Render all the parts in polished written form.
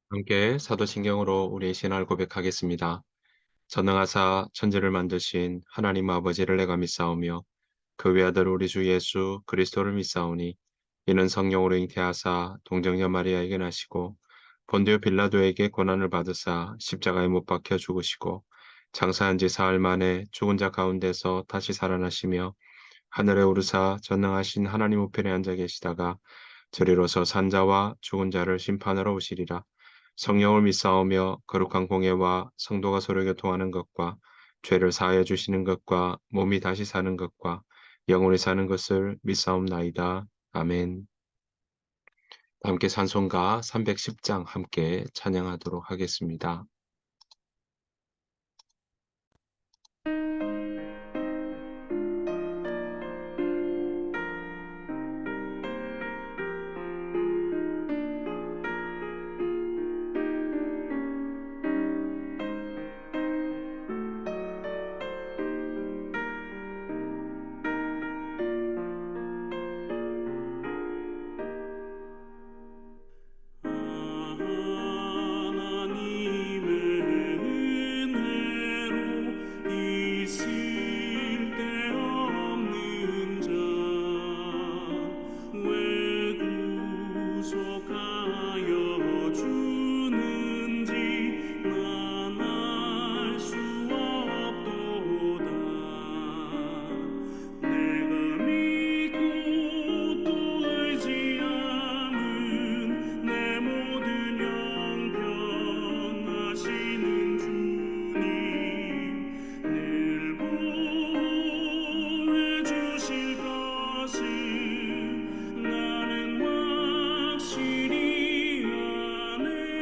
함께 사도신경으로 우리의 신앙을 고백하겠습니다. 전능하사 천지를 만드신 하나님 아버지를 내가 믿사오며 그 외아들 우리 주 예수 그리스도를 믿사오니 이는 성령으로 잉태하사 동정녀 마리아에게 나시고 본디오 빌라도에게 고난을 받으사 십자가에 못 박혀 죽으시고 장사한 지 사흘 만에 죽은 자 가운데서 다시 살아나시며 하늘에 오르사 전능하신 하나님 우편에 앉아 계시다가 저리로서 산자와 죽은 자를 심판하러 오시리라. 성령을 믿사오며 거룩한 공예와 성도가 서로 교통하는 것과 죄를 사하여 주시는 것과 몸이 다시 사는 것과 영원히 사는 것을 믿사옵나이다. 아멘. 함께 찬송가 310장 함께 찬양하도록 하겠습니다. 하나님의 은혜로 있을 데 없는 자 왜 구속하여 주는지 난 알 수 없도다. 내가 믿고 또 의지함은 내 모든 형편하시는 주님 늘 보호해 주실 것을 나는 확실히 아네.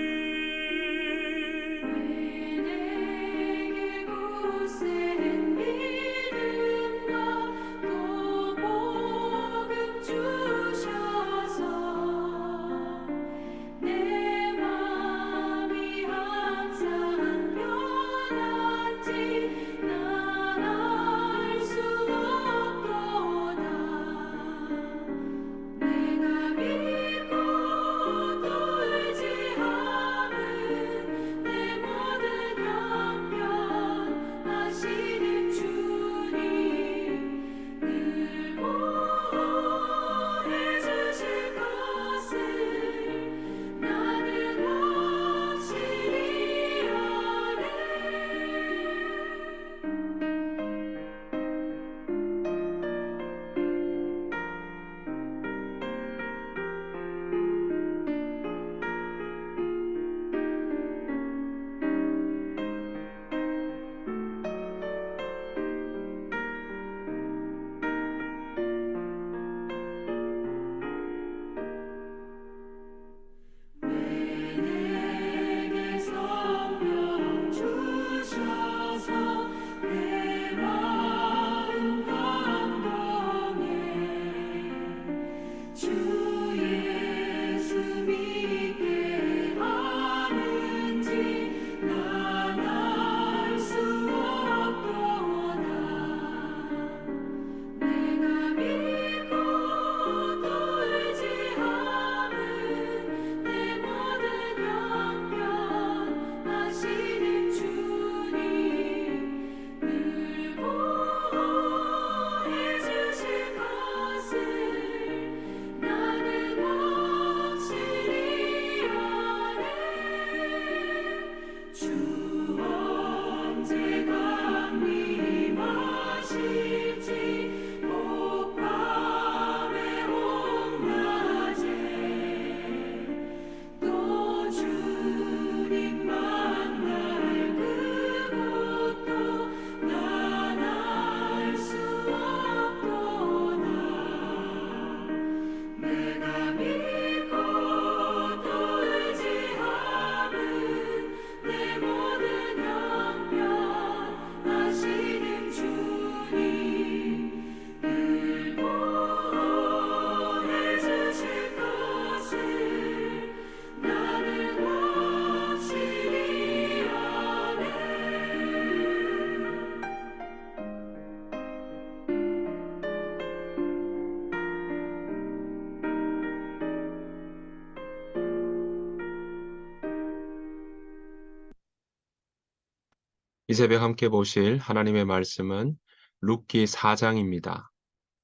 이 새벽 함께 보실 하나님의 말씀은 룻기 4장입니다.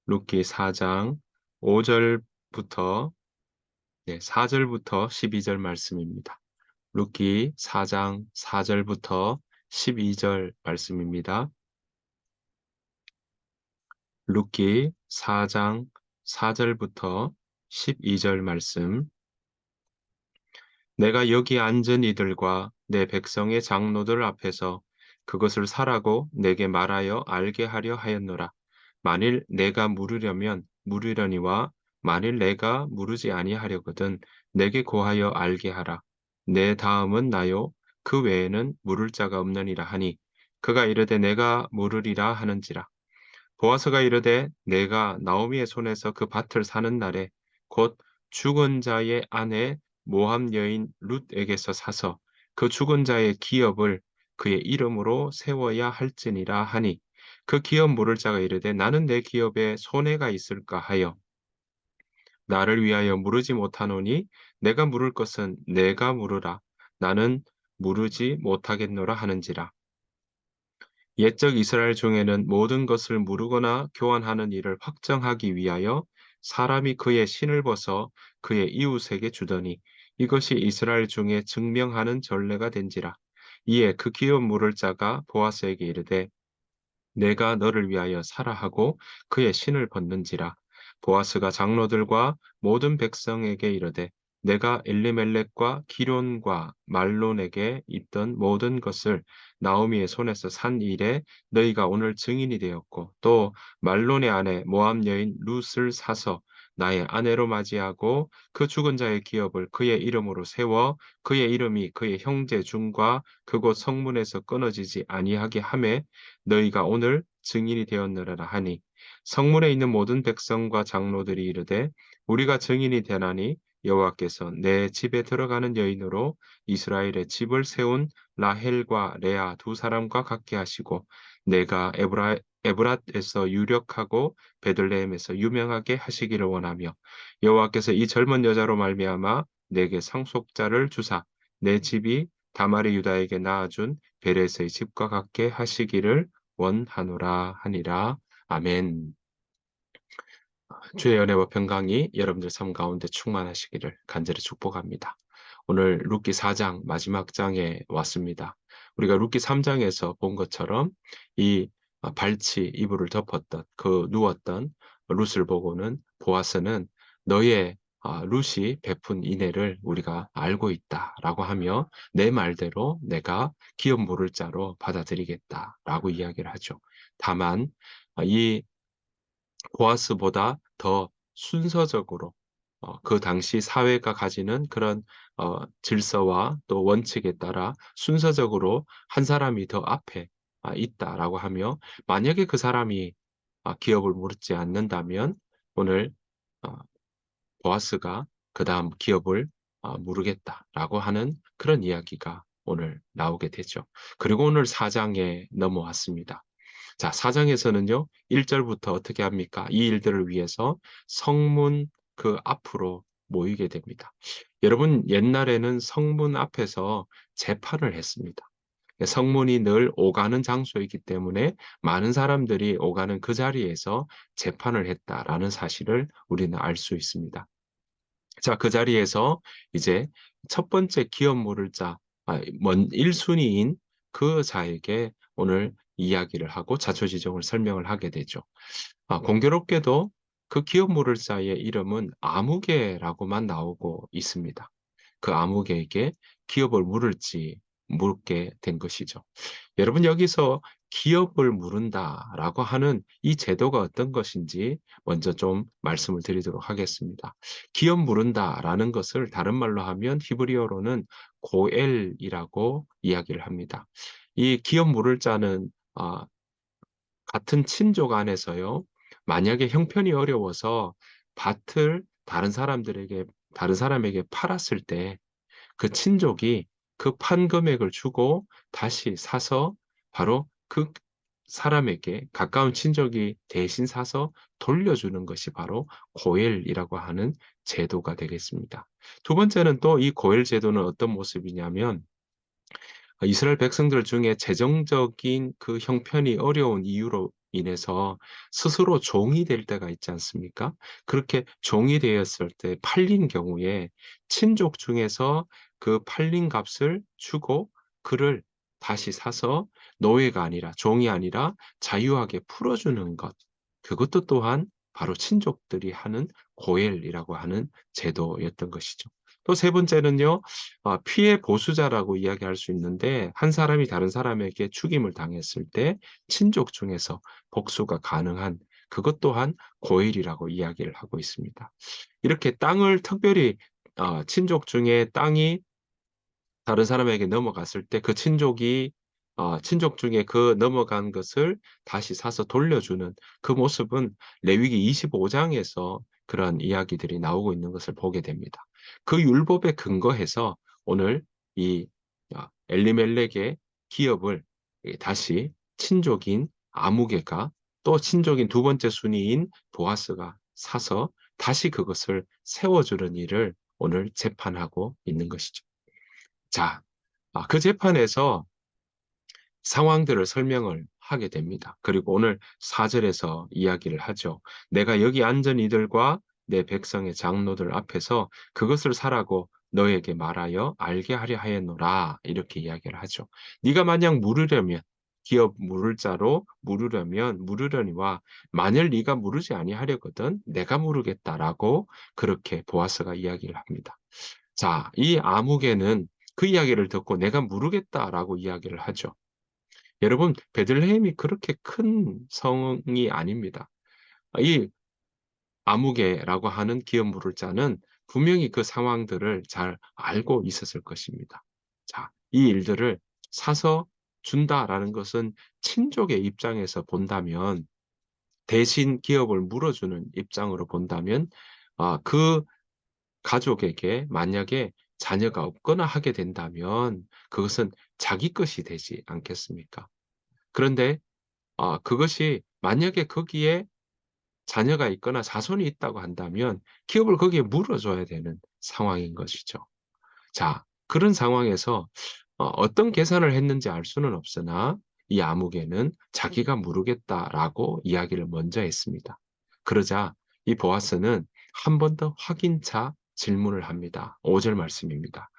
룻기 4장 5절부터 4절부터 12절 말씀입니다. 룻기 4장 4절부터 12절 말씀입니다. 룻기 4장 4절부터 12절 말씀. 내가 여기 앉은 이들과 내 백성의 장로들 앞에서 그것을 사라고 내게 말하여 알게 하려 하였노라. 만일 내가 물으려면 물으려니와 만일 내가 물으지 아니하려거든 내게 고하여 알게 하라. 내 다음은 나요 그 외에는 물을 자가 없느니라 하니 그가 이르되 내가 물으리라 하는지라. 보아스가 이르되 내가 나오미의 손에서 그 밭을 사는 날에 곧 죽은 자의 아내 모함 여인 룻에게서 사서 그 죽은 자의 기업을 그의 이름으로 세워야 할지니라 하니 그 기업 물을 자가 이르되 나는 내 기업에 손해가 있을까 하여 나를 위하여 물으지 못하노니 내가 물을 것은 내가 물으라 나는 물으지 못하겠노라 하는지라. 옛적 이스라엘 중에는 모든 것을 무르거나 교환하는 일을 확정하기 위하여 사람이 그의 신을 벗어 그의 이웃에게 주더니 이것이 이스라엘 중에 증명하는 전례가 된지라. 이에 그 기업 물을 자가 보아스에게 이르되 내가 너를 위하여 사라 하고 그의 신을 벗는지라. 보아스가 장로들과 모든 백성에게 이르되 내가 엘리멜렉과 기론과 말론에게 있던 모든 것을 나오미의 손에서 산 일에 너희가 오늘 증인이 되었고 또 말론의 아내 모압 여인 룻을 사서 나의 아내로 맞이하고 그 죽은 자의 기업을 그의 이름으로 세워 그의 이름이 그의 형제 중과 그곳 성문에서 끊어지지 아니하게 하매 너희가 오늘 증인이 되었느라 하니 성문에 있는 모든 백성과 장로들이 이르되 우리가 증인이 되나니 여호와께서 내 집에 들어가는 여인으로 이스라엘의 집을 세운 라헬과 레아 두 사람과 같게 하시고 내가 에브랏에서 유력하고 베들레헴에서 유명하게 하시기를 원하며 여호와께서 이 젊은 여자로 말미암아 내게 상속자를 주사 내 집이 다말의 유다에게 낳아준 베레스의 집과 같게 하시기를 원하노라 하니라. 아멘. 주의 은혜와 평강이 여러분들 삶 가운데 충만하시기를 간절히 축복합니다. 오늘 룻기 4장 마지막 장에 왔습니다. 우리가 룻기 3장에서 본 것처럼 이 발치 이불을 덮었던 그 누웠던 룻을 보고는 보아스는 너의 룻이 베푼 인애를 우리가 알고 있다라고 하며 내 말대로 내가 기업 물을 자로 받아들이겠다라고 이야기를 하죠. 다만 이 보아스보다 더 순서적으로 그 당시 사회가 가지는 그런 질서와 또 원칙에 따라 순서적으로 한 사람이 더 앞에 있다라고 하며 만약에 그 사람이 기업을 물지 않는다면 오늘 어, 보아스가 그 다음 기업을 물으겠다라고 하는 그런 이야기가 오늘 나오게 되죠. 그리고 오늘 4장에 넘어왔습니다. 자, 4장에서는요, 1절부터 어떻게 합니까? 이 일들을 위해서 성문 그 앞으로 모이게 됩니다. 여러분, 옛날에는 성문 앞에서 재판을 했습니다. 성문이 늘 오가는 장소이기 때문에 많은 사람들이 오가는 그 자리에서 재판을 했다라는 사실을 우리는 알 수 있습니다. 자, 그 자리에서 이제 첫 번째 기업 물을 자, 1순위인 그 자에게 오늘 이야기를 하고 자초지종을 설명을 하게 되죠. 공교롭게도 그 기업 물을 자의 이름은 아무개라고만 나오고 있습니다. 그 아무개에게 기업을 물게 된 것이죠. 여러분 여기서 기업을 물은다라고 하는 이 제도가 어떤 것인지 먼저 좀 말씀을 드리도록 하겠습니다. 기업 물은다라는 것을 다른 말로 하면 히브리어로는 고엘이라고 이야기를 합니다. 이 기업 물을 자는 같은 친족 안에서요. 만약에 형편이 어려워서 밭을 다른 사람에게 팔았을 때 그 친족이 그 판 금액을 주고 다시 사서 바로 그 사람에게 가까운 친족이 대신 사서 돌려주는 것이 바로 고엘이라고 하는 제도가 되겠습니다. 두 번째는 또 이 고엘 제도는 어떤 모습이냐면 이스라엘 백성들 중에 재정적인 그 형편이 어려운 이유로 인해서 스스로 종이 될 때가 있지 않습니까? 그렇게 종이 되었을 때 팔린 경우에 친족 중에서 그 팔린 값을 주고 그를 다시 사서 노예가 아니라 종이 아니라 자유하게 풀어주는 것. 그것도 또한 바로 친족들이 하는 고엘이라고 하는 제도였던 것이죠. 또 세 번째는요, 피해 보수자라고 이야기할 수 있는데, 한 사람이 다른 사람에게 죽임을 당했을 때 친족 중에서 복수가 가능한 그것 또한 고일이라고 이야기를 하고 있습니다. 이렇게 땅을 특별히 친족 중에 땅이 다른 사람에게 넘어갔을 때 그 친족이 친족 중에 그 넘어간 것을 다시 사서 돌려주는 그 모습은 레위기 25장에서 그런 이야기들이 나오고 있는 것을 보게 됩니다. 그 율법에 근거해서 오늘 이 엘리멜렉의 기업을 다시 친족인 아무개가 또 친족인 두 번째 순위인 보아스가 사서 다시 그것을 세워주는 일을 오늘 재판하고 있는 것이죠. 자, 그 재판에서 상황들을 설명을 하게 됩니다. 그리고 오늘 4절에서 이야기를 하죠. 내가 여기 앉은 이들과 내 백성의 장로들 앞에서 그것을 사라고 너에게 말하여 알게 하려 하였노라. 이렇게 이야기를 하죠. 네가 만약 물으려면 기업 물을 자로 물으려면 물으려니와 만일 네가 물으지 아니하려거든 내가 물으겠다라고 그렇게 보아스가 이야기를 합니다. 자, 이 아무개는 그 이야기를 듣고 내가 물으겠다라고 이야기를 하죠. 여러분, 베들레헴이 그렇게 큰 성이 아닙니다. 이 아무개라고 하는 기업 물을 자는 분명히 그 상황들을 잘 알고 있었을 것입니다. 자, 이 일들을 사서 준다라는 것은 친족의 입장에서 본다면 대신 기업을 물어주는 입장으로 본다면 그 가족에게 만약에 자녀가 없거나 하게 된다면 그것은 자기 것이 되지 않겠습니까? 그런데 그것이 만약에 거기에 자녀가 있거나 자손이 있다고 한다면 기업을 거기에 물어줘야 되는 상황인 것이죠. 자, 그런 상황에서 어떤 계산을 했는지 알 수는 없으나 이 아무개는 자기가 물으겠다라고 이야기를 먼저 했습니다. 그러자 이 보아스는 한 번 더 확인차 질문을 합니다. 5절 말씀입니다.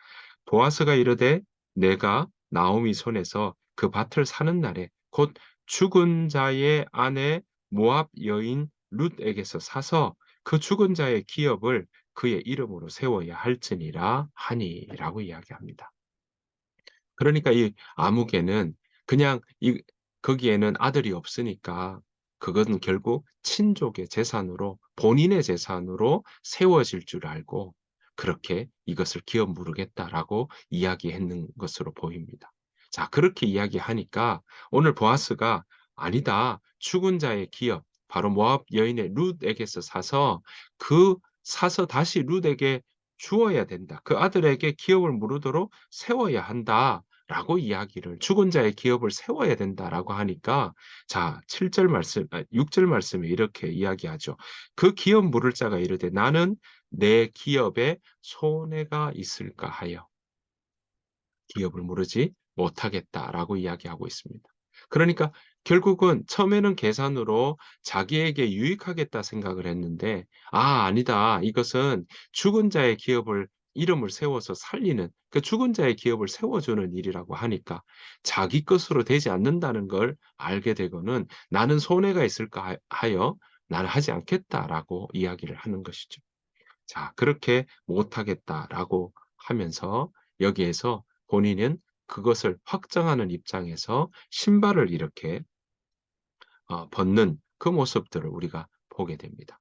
보아스가 이르되 내가 나오미 손에서 그 밭을 사는 날에 곧 죽은 자의 아내 모압 여인 룻에게서 사서 그 죽은 자의 기업을 그의 이름으로 세워야 할지니라 하니라고 이야기합니다. 그러니까 이 아무개는 그냥 거기에는 아들이 없으니까 그것은 결국 친족의 재산으로 본인의 재산으로 세워질 줄 알고 그렇게 이것을 기업 물으겠다라고 이야기했는 것으로 보입니다. 자, 그렇게 이야기하니까 오늘 보아스가 아니다. 죽은 자의 기업, 바로 모압 여인의 룻에게서 사서 다시 룻에게 주어야 된다. 그 아들에게 기업을 물으도록 세워야 한다. 라고 이야기를 죽은 자의 기업을 세워야 된다라고 하니까 자, 7절 말씀 6절 말씀에 이렇게 이야기하죠. 그 기업 물을 자가 이르되 나는 내 기업에 손해가 있을까 하여 기업을 물으지 못하겠다라고 이야기하고 있습니다. 그러니까 결국은 처음에는 계산으로 자기에게 유익하겠다 생각을 했는데 아니다. 이것은 죽은 자의 기업을 이름을 세워서 살리는 그 죽은 자의 기업을 세워주는 일이라고 하니까 자기 것으로 되지 않는다는 걸 알게 되고는 나는 손해가 있을까 하여 나는 하지 않겠다라고 이야기를 하는 것이죠. 자, 그렇게 못하겠다라고 하면서 여기에서 본인은 그것을 확정하는 입장에서 신발을 이렇게 벗는 그 모습들을 우리가 보게 됩니다.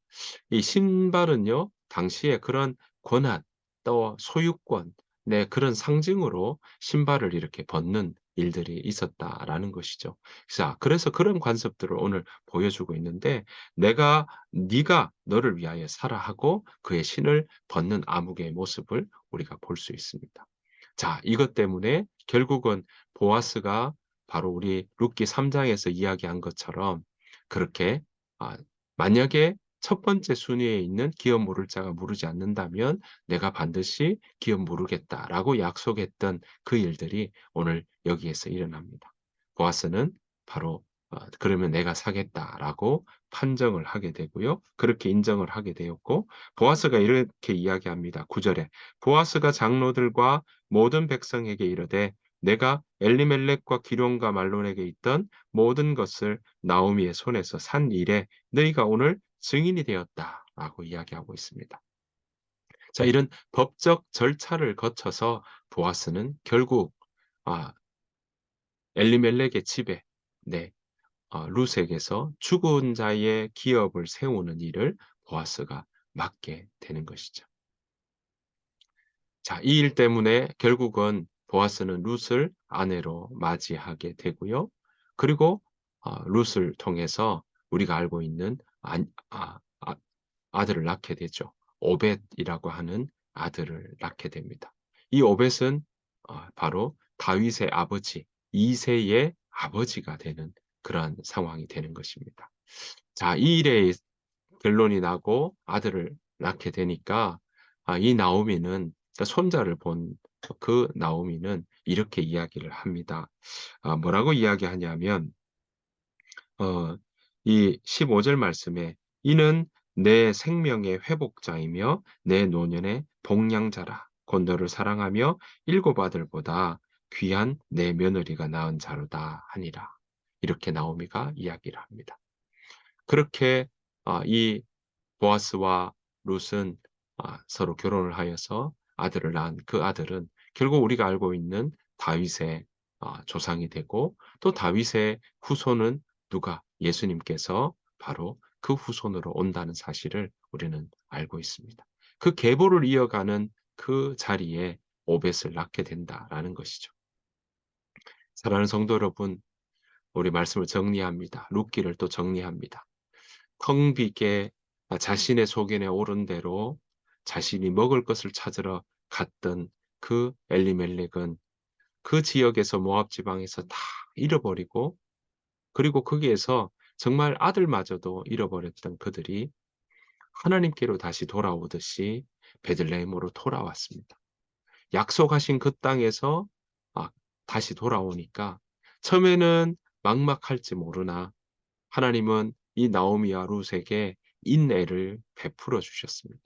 이 신발은요, 당시에 그런 권한, 또 소유권, 네, 그런 상징으로 신발을 이렇게 벗는 일들이 있었다라는 것이죠. 자, 그래서 그런 관습들을 오늘 보여주고 있는데, 네가 너를 위하여 살아 하고 그의 신을 벗는 아무개의 모습을 우리가 볼 수 있습니다. 자, 이것 때문에 결국은 보아스가 바로 우리 룻기 3장에서 이야기한 것처럼 그렇게 만약에 첫 번째 순위에 있는 기업 물을 자가 무르지 않는다면 내가 반드시 기업 무르겠다라고 약속했던 그 일들이 오늘 여기에서 일어납니다. 보아스는 바로 그러면 내가 사겠다라고 판정을 하게 되고요. 그렇게 인정을 하게 되었고 보아스가 이렇게 이야기합니다. 9절에 보아스가 장로들과 모든 백성에게 이르되 내가 엘리멜렉과 기런과 말론에게 있던 모든 것을 나오미의 손에서 산 일에 너희가 오늘 증인이 되었다라고 이야기하고 있습니다. 자, 이런 법적 절차를 거쳐서 보아스는 결국 아, 엘리멜렉의 집에 네, 룻에게서 죽은 자의 기업을 세우는 일을 보아스가 맡게 되는 것이죠. 자, 이 일 때문에 결국은 보아스는 룻을 아내로 맞이하게 되고요. 그리고 룻을 통해서 우리가 알고 있는 아들을 낳게 되죠. 오벳이라고 하는 아들을 낳게 됩니다. 이 오벳은 바로 다윗의 아버지 이새의 아버지가 되는 그러한 상황이 되는 것입니다. 자, 이 일에 결론이 나고 아들을 낳게 되니까 이 나오미는 그러니까 손자를 본 그 나오미는 이렇게 이야기를 합니다. 뭐라고 이야기하냐면 어, 이 15절 말씀에 이는 내 생명의 회복자이며 내 노년의 복량자라. 곧 너를 사랑하며 일곱 아들보다 귀한 내 며느리가 낳은 자로다 하니라. 이렇게 나오미가 이야기를 합니다. 그렇게 이 보아스와 룻은 서로 결혼을 하여서 아들을 낳은 그 아들은 결국 우리가 알고 있는 다윗의 조상이 되고 또 다윗의 후손은 누가 예수님께서 바로 그 후손으로 온다는 사실을 우리는 알고 있습니다. 그 계보를 이어가는 그 자리에 오벳을 낳게 된다라는 것이죠. 사랑하는 성도 여러분, 우리 말씀을 정리합니다. 룻기를 또 정리합니다. 텅 비게 자신의 소견에 오른 대로 자신이 먹을 것을 찾으러 갔던 그 엘리멜렉은 그 지역에서 모압 지방에서 다 잃어버리고 그리고 거기에서 정말 아들마저도 잃어버렸던 그들이 하나님께로 다시 돌아오듯이 베들레헴으로 돌아왔습니다. 약속하신 그 땅에서 아, 다시 돌아오니까 처음에는 막막할지 모르나 하나님은 이 나오미와 룻에게 인애를 베풀어 주셨습니다.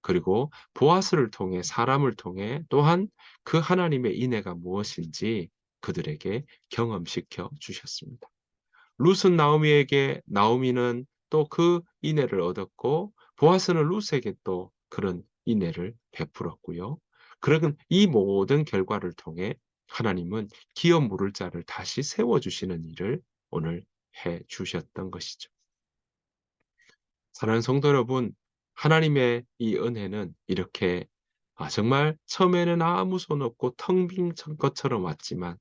그리고 보아스를 통해 사람을 통해 또한 그 하나님의 인애가 무엇인지 그들에게 경험시켜 주셨습니다. 룻은 나오미에게 나오미는 또 그 인애를 얻었고 보아스는 룻에게 또 그런 인애를 베풀었고요. 그러면 이 모든 결과를 통해 하나님은 기업 물을 자를 다시 세워 주시는 일을 오늘 해 주셨던 것이죠. 사랑하는 성도 여러분, 하나님의 이 은혜는 이렇게 정말 처음에는 아무 손 없고 텅 빈 것처럼 왔지만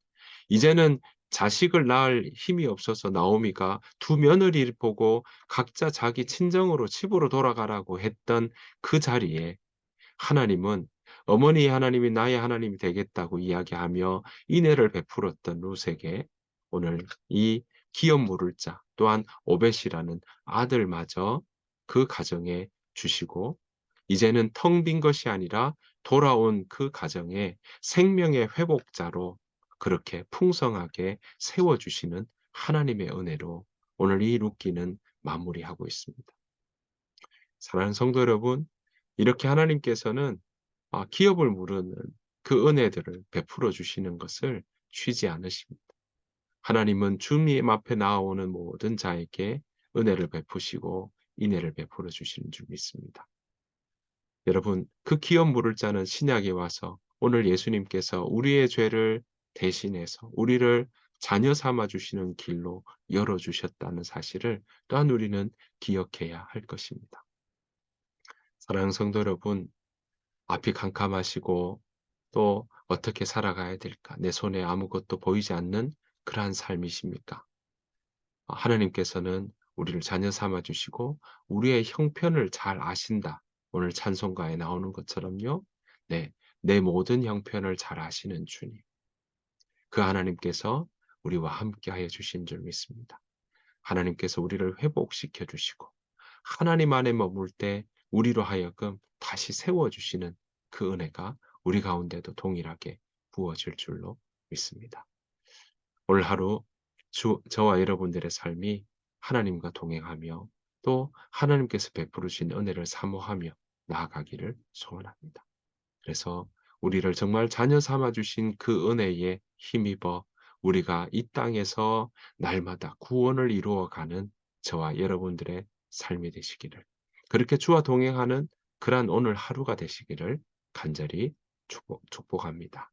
이제는 자식을 낳을 힘이 없어서 나오미가 두 며느리를 보고 각자 자기 친정으로 집으로 돌아가라고 했던 그 자리에 하나님은 어머니의 하나님이 나의 하나님이 되겠다고 이야기하며 인애를 베풀었던 룻에게 오늘 이 기업 물을 자 또한 오벳이라는 아들마저 그 가정에 주시고 이제는 텅 빈 것이 아니라 돌아온 그 가정에 생명의 회복자로 그렇게 풍성하게 세워주시는 하나님의 은혜로 오늘 이 룻기는 마무리하고 있습니다. 사랑하는 성도 여러분, 이렇게 하나님께서는 기업을 무르는 그 은혜들을 베풀어 주시는 것을 쉬지 않으십니다. 하나님은 주님 앞에 나아오는 모든 자에게 은혜를 베푸시고 인애를 베풀어 주시는 줄 믿습니다. 여러분, 그 기업 물을 자는 신약에 와서 오늘 예수님께서 우리의 죄를 대신해서 우리를 자녀 삼아 주시는 길로 열어 주셨다는 사실을 또한 우리는 기억해야 할 것입니다. 사랑하는 성도 여러분, 앞이 캄캄하시고 또 어떻게 살아가야 될까? 내 손에 아무것도 보이지 않는 그러한 삶이십니까? 하나님께서는 우리를 자녀 삼아 주시고 우리의 형편을 잘 아신다. 오늘 찬송가에 나오는 것처럼요. 네, 내 모든 형편을 잘 아시는 주님. 그 하나님께서 우리와 함께하여 주신 줄 믿습니다. 하나님께서 우리를 회복시켜 주시고 하나님 안에 머물 때 우리로 하여금 다시 세워주시는 그 은혜가 우리 가운데도 동일하게 부어질 줄로 믿습니다. 오늘 하루 저와 여러분들의 삶이 하나님과 동행하며 또 하나님께서 베풀어 주신 은혜를 사모하며 나아가기를 소원합니다. 그래서 우리를 정말 자녀 삼아 주신 그 은혜에 힘입어 우리가 이 땅에서 날마다 구원을 이루어가는 저와 여러분들의 삶이 되시기를, 그렇게 주와 동행하는 그러한 오늘 하루가 되시기를 간절히 축복합니다.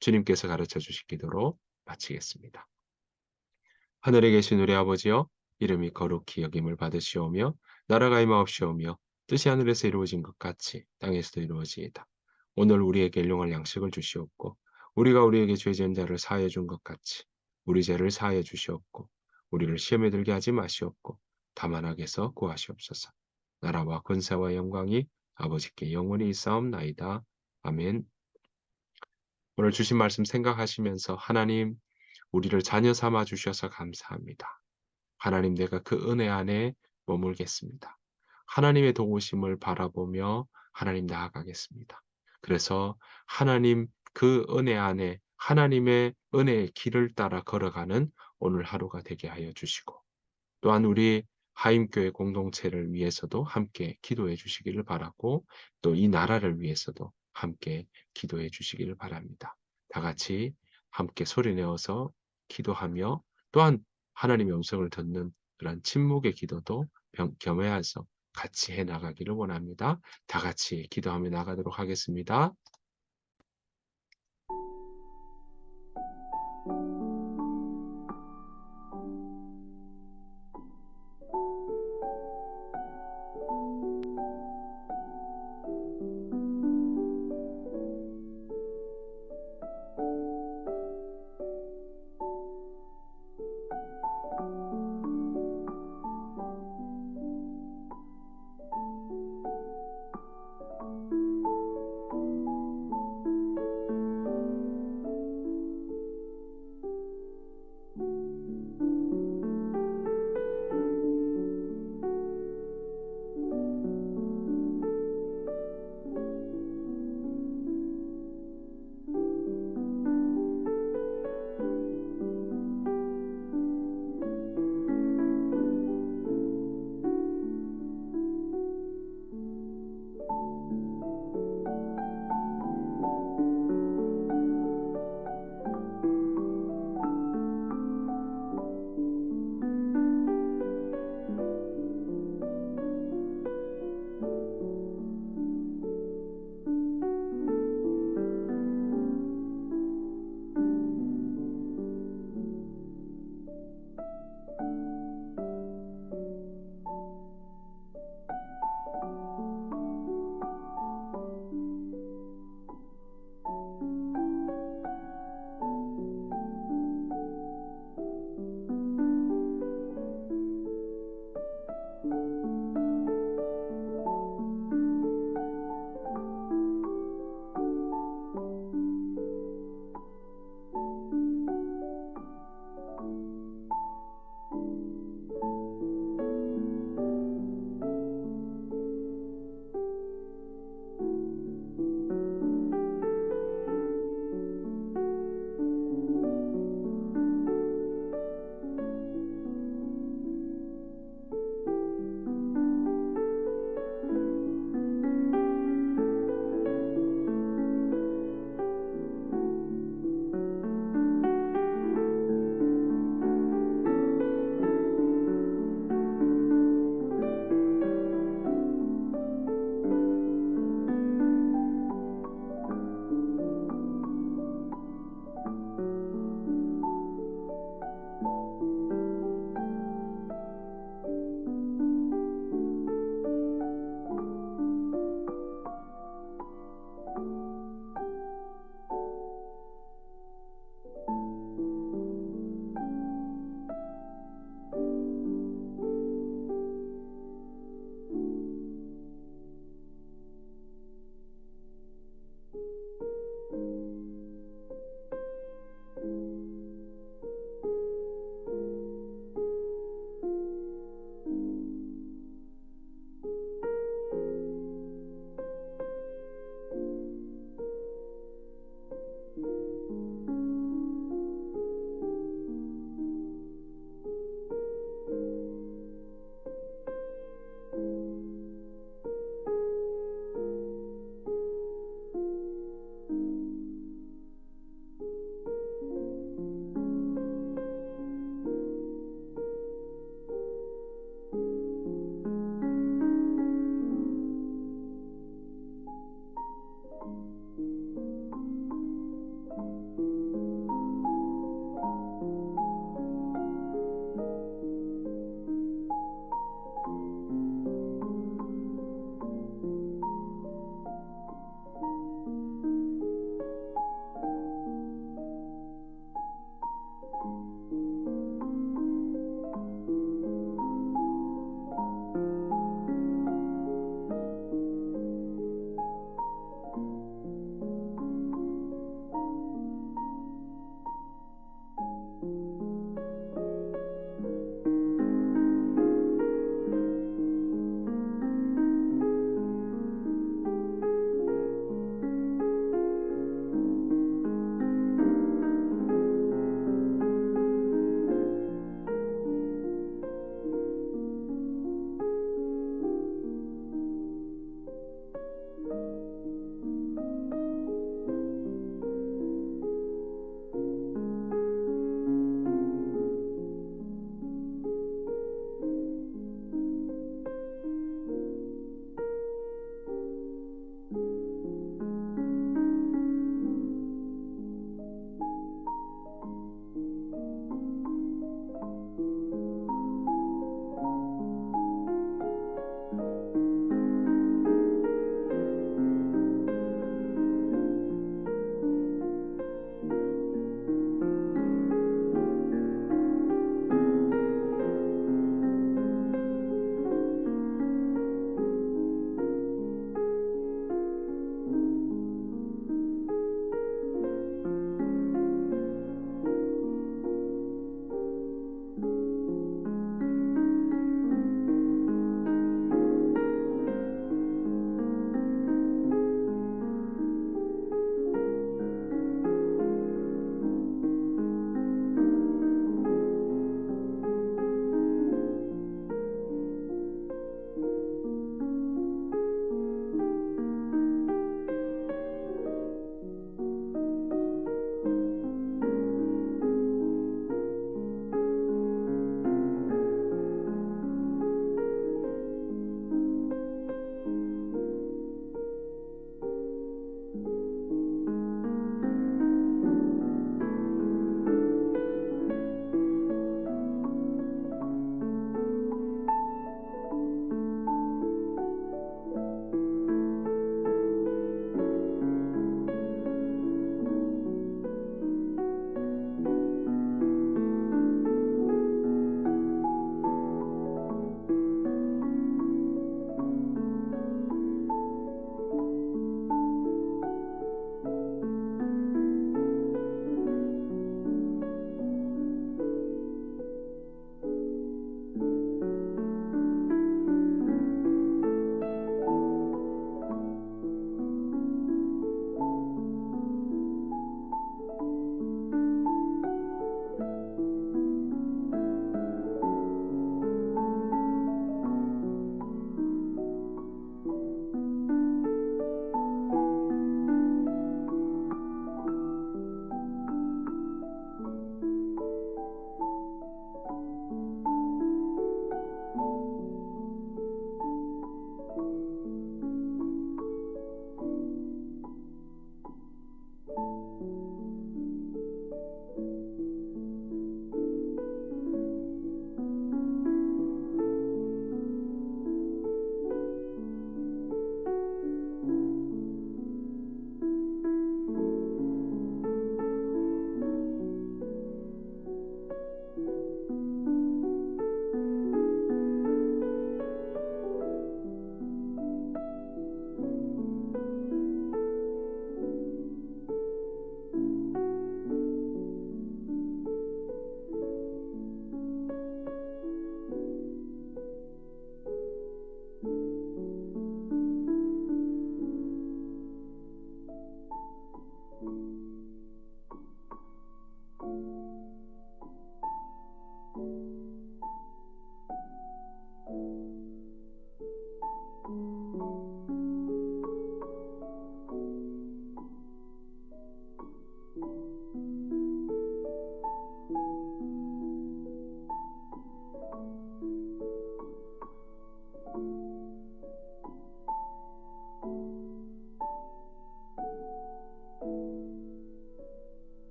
주님께서 가르쳐 주신 기도로 마치겠습니다. 하늘에 계신 우리 아버지여, 이름이 거룩히 여김을 받으시오며 나라가 임하옵시오며 뜻이 하늘에서 이루어진 것 같이 땅에서도 이루어지이다. 오늘 우리에게 일용할 양식을 주시옵고 우리가 우리에게 죄 지은 자를 사하여 준 것 같이 우리 죄를 사하여 주시옵고 우리를 시험에 들게 하지 마시옵고 다만 악에서 구하시옵소서. 나라와 권세와 영광이 아버지께 영원히 있사옵나이다. 아멘. 오늘 주신 말씀 생각하시면서 하나님, 우리를 자녀 삼아 주셔서 감사합니다. 하나님, 내가 그 은혜 안에 머물겠습니다. 하나님의 도우심을 바라보며 하나님 나아가겠습니다. 그래서 하나님 그 은혜 안에 하나님의 은혜의 길을 따라 걸어가는 오늘 하루가 되게 하여 주시고, 또한 우리 하임교회 공동체를 위해서도 함께 기도해 주시기를 바라고, 또 이 나라를 위해서도 함께 기도해 주시기를 바랍니다. 다 같이 함께 소리내어서 기도하며, 또한 하나님의 음성을 듣는 그런 침묵의 기도도 겸해서 같이 해 나가기를 원합니다. 다 같이 기도하며 나가도록 하겠습니다.